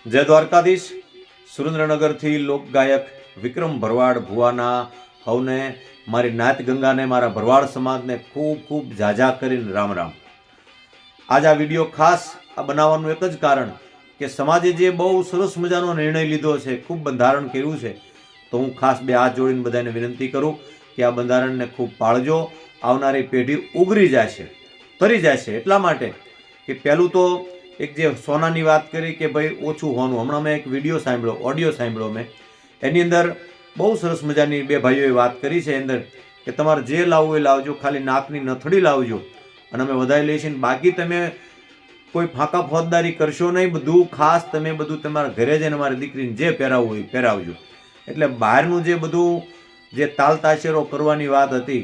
જય દ્વારકાધીશ। સુરેન્દ્રનગરથી લોકગાયક વિક્રમ ભરવાડ ભુવાના હવને મારી નાત ગંગાને મારા ભરવાડ સમાજને ખૂબ ખૂબ ઝાઝા કરીને રામ રામ। આજ આ વિડીયો ખાસ બનાવવાનું એક જ કારણ કે સમાજે જે બહુ સરસ મજાનો નિર્ણય લીધો છે, ખૂબ બંધારણ કર્યું છે, તો હું ખાસ બે હાથ જોડીને બધાને વિનંતી કરું કે આ બંધારણને ખૂબ પાળજો। આવનારી પેઢી ઉગરી જશે, તરી જશે। એટલા માટે કે પહેલું તો એક જે સોનાની વાત કરી કે ભાઈ ઓછું હોનું, હમણાં મેં એક વિડીયો સાંભળ્યો, ઓડિયો સાંભળ્યો મેં, એની અંદર બહુ સરસ મજાની બે ભાઈઓએ વાત કરી છે અંદર કે તમારે જે લાવવું એ લાવજો, ખાલી નાકની નથડી લાવજો અને અમે વધારી લઈશું। બાકી તમે કોઈ ફાંકા ફોજદારી કરશો નહીં, બધું ખાસ તમે બધું તમારા ઘરે જઈને મારી દીકરીને જે પહેરાવવું હોય પહેરાવજો। એટલે બહારનું જે બધું જે તાલતાશેરો કરવાની વાત હતી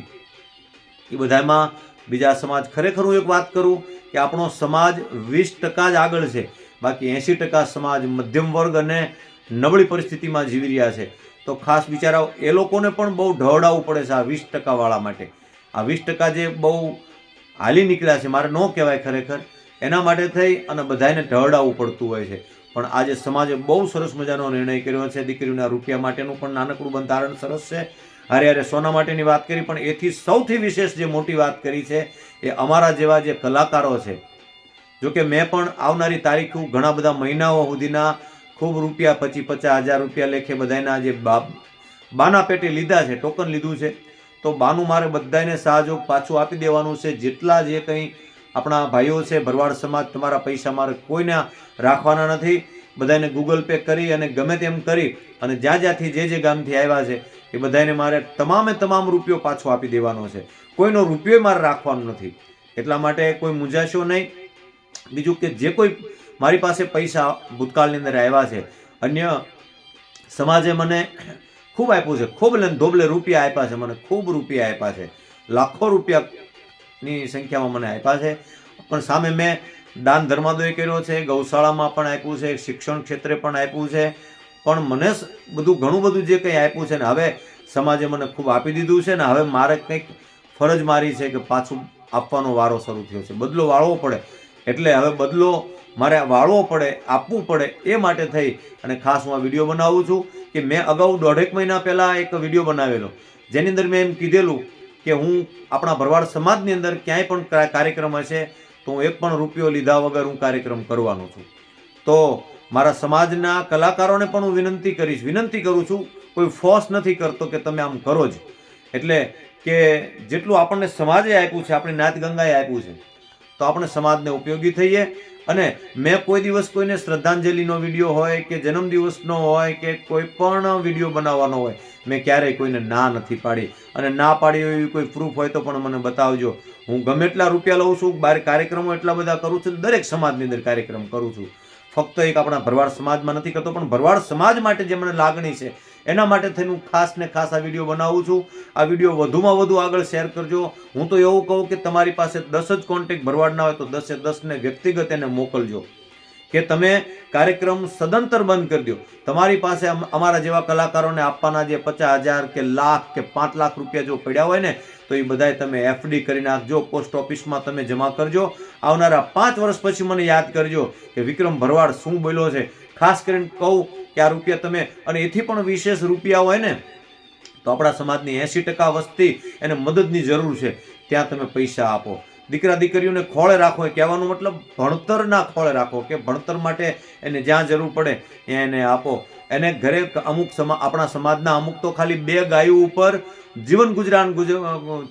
એ બધામાં બીજા સમાજ, ખરેખર હું એક વાત કરું કે આપણો સમાજ 20% જ આગળ છે, બાકી 80% સમાજ મધ્યમ વર્ગ અને નબળી પરિસ્થિતિમાં જીવી રહ્યા છે। તો ખાસ બિચારાઓ એ લોકોને પણ બહુ ઢવડાવવું પડે છે આ 20% વાળા માટે। આ 20% જે બહુ હાલી નીકળ્યા છે, મારે ન કહેવાય ખરેખર, એના માટે થઈ અને બધાને ઢવડાવવું પડતું હોય છે। પણ આજે સમાજે બહુ સરસ મજાનો નિર્ણય કર્યો છે। દીકરીઓના રૂપિયા માટેનું પણ નાનકડું બંધારણ સરસ છે, હારે હારે સોના માટેની વાત કરી, પણ એથી સૌથી વિશેષ જે મોટી વાત કરી છે એ અમારા જેવા જે કલાકારો છે। જોકે મેં પણ આવનારી તારીખ ઘણા બધા મહિનાઓ સુધીના ખૂબ રૂપિયા 25,000 રૂપિયા લેખે બધાના જે બાના પેટે લીધા છે, ટોકન લીધું છે, તો બાનું મારે બધાને સહયોગ પાછું આપી દેવાનું છે। જેટલા જે કંઈ આપણા ભાઈઓ છે ભરવાડ સમાજ, તમારા પૈસા મારે કોઈને રાખવાના નથી, બધાને ગૂગલ પે કરી અને ગમે તેમ કરી અને જ્યાં જ્યાંથી જે ગામથી આવ્યા છે એ બધાને મારે તમામ રૂપિયો પાછો આપી દેવાનો છે। કોઈનો રૂપિયો મારે રાખવાનો નથી, એટલા માટે કોઈ મૂંઝાશો નહીં। બીજું કે જે કોઈ મારી પાસે પૈસા ભૂતકાળની અંદર આવ્યા છે, અન્ય સમાજે મને ખૂબ આપ્યું છે, ખૂબ ધોબલે રૂપિયા આપ્યા છે, મને ખૂબ રૂપિયા આપ્યા છે, લાખો રૂપિયાની સંખ્યામાં મને આપ્યા છે। પણ સામે મેં દાન ધર્માદોય કર્યો છે, ગૌશાળામાં પણ આપ્યું છે, શિક્ષણ ક્ષેત્રે પણ આપ્યું છે, પણ મને ઘણું બધું જે કંઈ આપ્યું છે ને હવે સમાજે મને ખૂબ આપી દીધું છે ને હવે મારે કંઈક ફરજ મારી છે કે પાછું આપવાનો વારો શરૂ થયો છે, બદલો વાળવો પડે। એટલે હવે બદલો મારે વાળવો પડે, આપવું પડે, એ માટે થઈ અને ખાસ હું આ વિડીયો બનાવું છું કે મેં અગાઉ 1.5 મહિના પહેલાં એક વિડીયો બનાવેલો, જેની અંદર મેં એમ કીધેલું કે હું આપણા ભરવાડ સમાજની અંદર ક્યાંય પણ કાર્યક્રમ હશે તો હું એક પણ રૂપિયો લીધા વગર હું કાર્યક્રમ કરવાનો છું। તો મારા સમાજના કલાકારોને પણ હું વિનંતી કરું છું, કોઈ ફોર્સ નથી કરતો કે તમે આમ કરો જ। એટલે કે જેટલું આપણને સમાજે આપ્યું છે, આપણી નાત ગંગાએ આપ્યું છે, તો આપણે સમાજને ઉપયોગી થઈએ। અને મેં કોઈ દિવસ કોઈને શ્રદ્ધાંજલિનો વિડીયો હોય કે જન્મદિવસનો હોય કે કોઈ પણ વિડીયો બનાવવાનો હોય, મેં ક્યારેય કોઈને ના નથી પાડી, અને ના પાડી એવી કોઈ પ્રૂફ હોય તો પણ મને બતાવજો। હું ગમે એટલા રૂપિયા લઉં છું, બહાર કાર્યક્રમો એટલા બધા કરું છું, દરેક સમાજની અંદર કાર્યક્રમ કરું છું, ફક્ત એક આપણા ભરવાડ સમાજમાં નથી કરતો, પણ ભરવાડ સમાજ માટે જે મને લાગણી છે એના માટે થઈને હું ખાસ ને ખાસ આ વિડીયો બનાવું છું। આ વિડીયો વધુમાં વધુ આગળ શેર કરજો। હું તો એવું કહું કે તમારી પાસે 10 જ કોન્ટેક્ટ ભરવાડના હોય તો 10એ 10ને વ્યક્તિગત એને મોકલજો, કે તમે કાર્યક્રમ સદંતર બંધ કરી દો। તમારી પાસે અમારા જેવા કલાકારોને આપવાના જે 50,000 કે લાખ કે 5 લાખ રૂપિયા જો પડ્યા હોય ને તો એ બધાય તમે FD કરી નાખજો, પોસ્ટ ઓફિસમાં તમે જમા કરજો। આવનારા 5 વર્ષ પછી મને યાદ કરજો કે વિક્રમ ભરવાડ શું બોલ્યો છે। ખાસ કરીને કહું કે આ રૂપિયા તમે, અને એથી પણ વિશેષ રૂપિયા હોય ને તો આપણા સમાજની 80% વસ્તી એને મદદની જરૂર છે, ત્યાં તમે પૈસા આપો। દીકરા દીકરીઓને ખોળે રાખો, કહેવાનો મતલબ ભણતરના ખોળે રાખો, કે ભણતર માટે એને જ્યાં જરૂર પડે ત્યાં એને આપો। એને ઘરે અમુક આપણા સમાજના અમુક તો ખાલી 2 ગાયો ઉપર જીવન ગુજરાન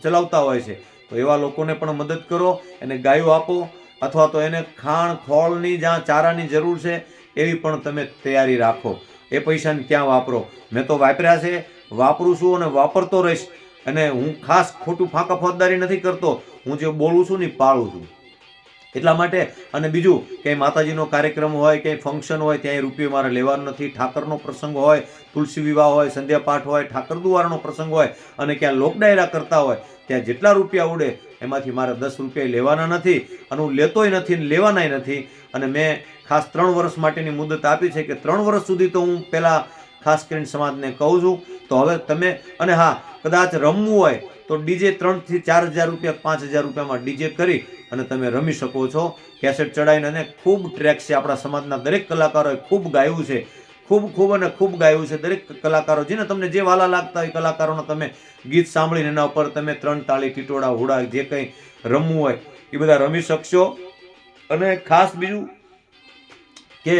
ચલાવતા હોય છે, તો એવા લોકોને પણ મદદ કરો, એને ગાયો આપો, અથવા તો એને ખાણ ખોળની જ્યાં ચારાની જરૂર છે એવી પણ તમે તૈયારી રાખો। એ પૈસાને ક્યાં વાપરો, મેં તો વાપર્યા છે, વાપરું છું અને વાપરતો રહીશ। અને હું ખાસ ખોટું ફાંકા ફોજદારી નથી કરતો, હું જે બોલું છું ને પાળું છું, એટલા માટે। અને બીજું ક્યાંય માતાજીનો કાર્યક્રમ હોય, ક્યાંય ફંક્શન હોય, ત્યાંય રૂપિયો મારે લેવાનો નથી। ઠાકરનો પ્રસંગ હોય, તુલસી વિવાહ હોય, સંધ્યા પાઠ હોય, ઠાકર દુવારનો પ્રસંગ હોય, અને ક્યાં લોક ડાયરા કરતા હોય, ત્યાં જેટલા રૂપિયા ઉડે એમાંથી મારે 10 રૂપિયા લેવાના નથી, અને હું લેતોય નથી ને લેવાનાય નથી। અને મેં ખાસ 3 વર્ષ માટેની મુદત આપી છે કે 3 વર્ષ સુધી તો હું પહેલાં ખાસ કરીને સમાજને કહું છું, તો હવે તમે, અને હા, કદાચ રમવું હોય તો ડીજે 3,000 થી 4,000 રૂપિયા 5,000 રૂપિયામાં ડીજે કરી અને તમે રમી શકો છો કેસેટ ચડાવીને. અને ખૂબ ટ્રેક છે, આપણા સમાજના દરેક કલાકારોએ ખૂબ ગાયું છે, ખૂબ ગાયું છે. દરેક કલાકારો જેને તમને જે વાલા લાગતા હોય કલાકારોના તમે ગીત સાંભળીને એના ઉપર તમે 3 તાળી, ટીટોડા, હુડા જે કંઈ રમવું હોય એ બધા રમી શકશો. અને ખાસ બીજું કે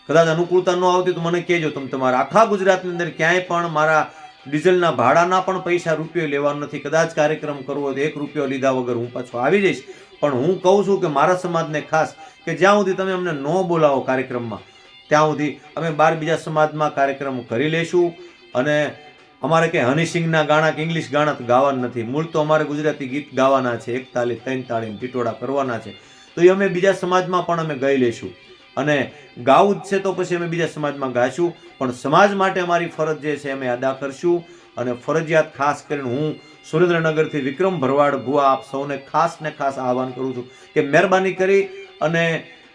કદાચ અનુકૂળતા ન આવતી તો મને કહેજો. તમે તમારા આખા ગુજરાતની અંદર ક્યાંય પણ મારા ડીઝલના ભાડાના પણ પૈસા રૂપિયો લેવાનો નથી. કદાચ કાર્યક્રમ કરવો હોય તો 1 રૂપિયો લીધા વગર હું પાછો આવી જઈશ. પણ હું કહું છું કે મારા સમાજને ખાસ કે જ્યાં સુધી તમે અમને ન બોલાવો કાર્યક્રમમાં ત્યાં સુધી અમે 12 બીજા સમાજમાં કાર્યક્રમ કરી લઈશું. અને અમારે કંઈ હનીસિંગના ગાણા કે ઇંગ્લિશ ગાણા તો ગાવાના નથી. મૂળ તો અમારે ગુજરાતી ગીત ગાવાના છે, 1 તાળી 3 તાળી ટીટોડા કરવાના છે. તો એ અમે બીજા સમાજમાં પણ અમે ગાઈ લઈશું. અને ગાવું જ છે તો પછી અમે બીજા સમાજમાં ગાઈશું. પણ સમાજ માટે અમારી ફરજ જે છે અમે અદા કરશું. અને ફરજિયાત ખાસ કરીને હું સુરેન્દ્રનગરથી વિક્રમ ભરવાડ ભુવા આપ સૌને ખાસ ને ખાસ આહવાન કરું છું કે મહેરબાની કરી અને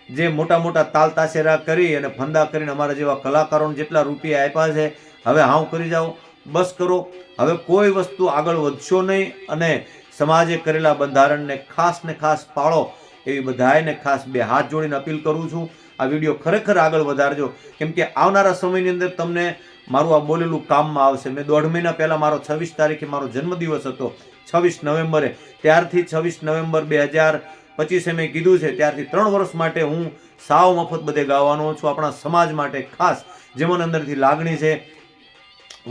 જે મોટા મોટા તાલ તાશેરા કરી અને ફંદા કરીને અમારા જેવા કલાકારોને જેટલા રૂપિયા આપ્યા છે હવે હાવ કરી જાઓ, બસ કરો. હવે કોઈ વસ્તુ આગળ વધશો નહીં. અને સમાજે કરેલા બંધારણને ખાસ ને ખાસ પાળો એવી બધાને ખાસ 2 હાથ જોડીને અપીલ કરું છું. આ વિડીયો ખરેખર આગળ વધારજો, કેમ કે આવનારા સમયની અંદર તમને મારું આ બોલેલું કામમાં આવશે. મેં 1.5 મહિના પહેલાં મારો 26 તારીખે મારો જન્મદિવસ હતો, 26 નવેમ્બરે. ત્યારથી 26 નવેમ્બર 2025 મેં કીધું છે, ત્યારથી 3 વર્ષ માટે હું સાવ મફત બધે ગાવાનો છું આપણા સમાજ માટે ખાસ. જે મને અંદરથી લાગણી છે,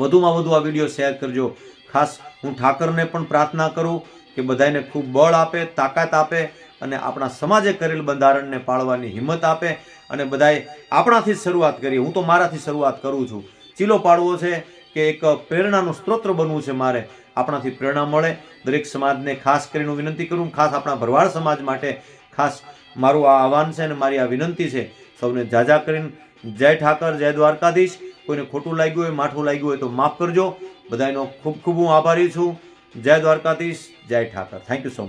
વધુમાં વધુ આ વિડીયો શેર કરજો. ખાસ હું ઠાકરને પણ પ્રાર્થના કરું કે બધાને ખૂબ બળ આપે, તાકાત આપે અને આપણા સમાજે કરેલ બંધારણને પાળવાની હિંમત આપે. અને બધાએ આપણાથી જ શરૂઆત કરીએ. હું તો મારાથી શરૂઆત કરું છું. ચીલો પાડવો છે કે એક પ્રેરણાનું સ્ત્રોત બનવું છે મારે. આપણાથી પ્રેરણા મળે. દરેક સમાજને ખાસ કરીને હું વિનંતી કરું, ખાસ આપણા ભરવાડ સમાજ માટે ખાસ મારું આ આહવાન છે અને મારી આ વિનંતી છે. સૌને જાજા કરીને જય ઠાકર, જય દ્વારકાધીશ. કોઈને ખોટું લાગ્યું હોય, માઠું લાગ્યું હોય તો માફ કરજો. બધાનો ખૂબ ખૂબ હું આભારી છું. જય દ્વારકાધીશ, જય Thakar. Thank you so much.